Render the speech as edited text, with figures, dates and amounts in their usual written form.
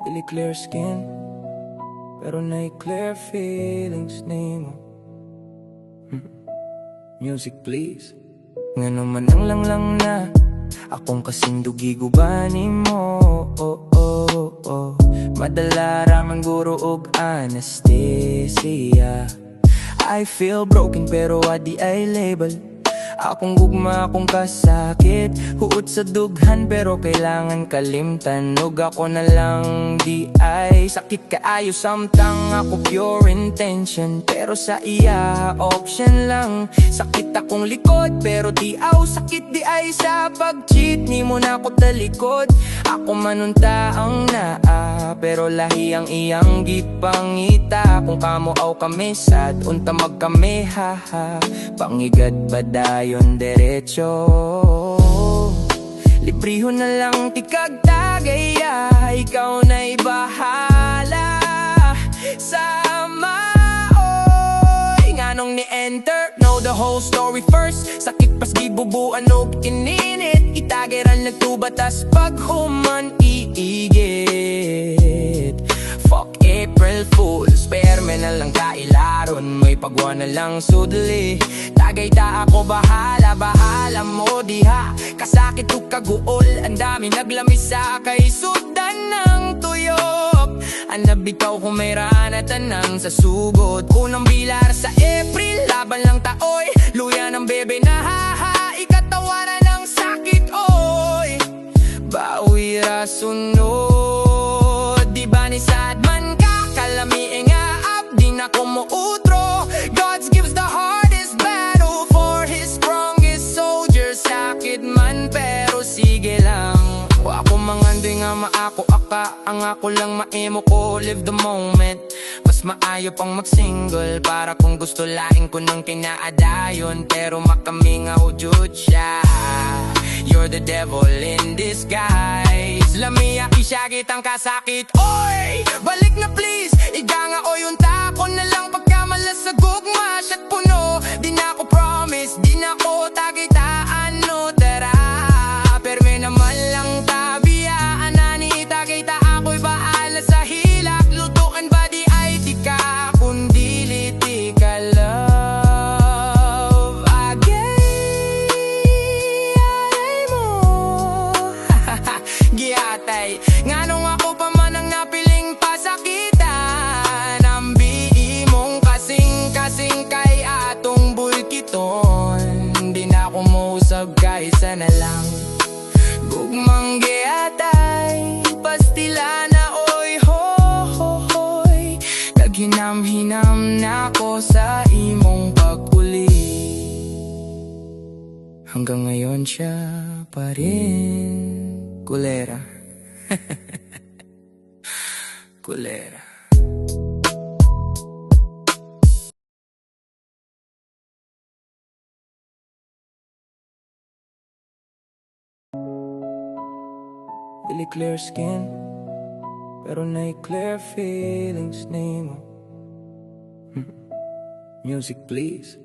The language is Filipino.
Really clear skin, pero clear feelings ni mo. Music please. Ngano man ang lang na akong kasing dugi gubanin mo. Madala ramang guro og anesthesia. I feel broken pero adi ay label. Akong gugma, akong kasakit, huot sa dughan pero kailangan kalimtan. Ug ako na lang di ay sakit kaayo samtang ako pure intention. Pero sa iya option lang. Sakit akong likod pero di aw sakit di ay sa pag-cheat. Ni mo na ako talikod, ako manunta ang naa. Pero lahi ang iyang gipangita. Kung kamo aw kami sad, unta magkami haha. Pangigad ba dayon derecho? Libriho na lang tikag tagaya. Ikaw na'y bahala sa maoy. Nganong ni enter, know the whole story first. Sakit pas gibubuan og ininit. Itagiran nagtubatas pag human iigit. Fuck April Fools, perme na lang kailaron. May pagwa na lang sudli. Tagay ta ako bahala, bahala mo diha. Kasakit o kaguol, ang dami naglamis sa kay sudan ng tuyok. Ang nabitaw kung may ranatan ng sa sugod. Unang bilar sa April, laban lang taoy. Luya ng bebe na haha, ikatawaran ng sakit oy. Bawi ra sunod, di ba ni sad man ka? Kalami nga abdi na kumuutro. God gives the hardest battle for his strongest soldier. Sakit man pero sige lang. Wa ako mangandoy nga maako aka. Ang ako lang maemo ko, live the moment. Mas maayo pang mag-single para kung gusto laing ko nang kinaadayon. Pero makami nga ujud siya. You're the devil in disguise. Lamia isyagit ang kasakit. Oy, balik na please. Iga nga o yung tako na lang pagkamalas sa gugma. Shot puno, di na ako promise. Di na ako tagitaan no tara. Perme naman lang tabiya. Anani itagita ako'y baala sa hilak. Lutuan ba di ay di ka kundi liti ka love again mo. Giatay nganong ako pa man ang napiling pasakitan. Ang bii mong kasing kay atong bulkiton. Di na ako mausap kaysa na lang gugmang giatay. Pastila na oy hoy. Naghinam-hinam na ako sa imong pag-uli. Hanggang ngayon siya pa rin kulera. Kulera. Really clear skin, pero clear feelings ni mo. Music please.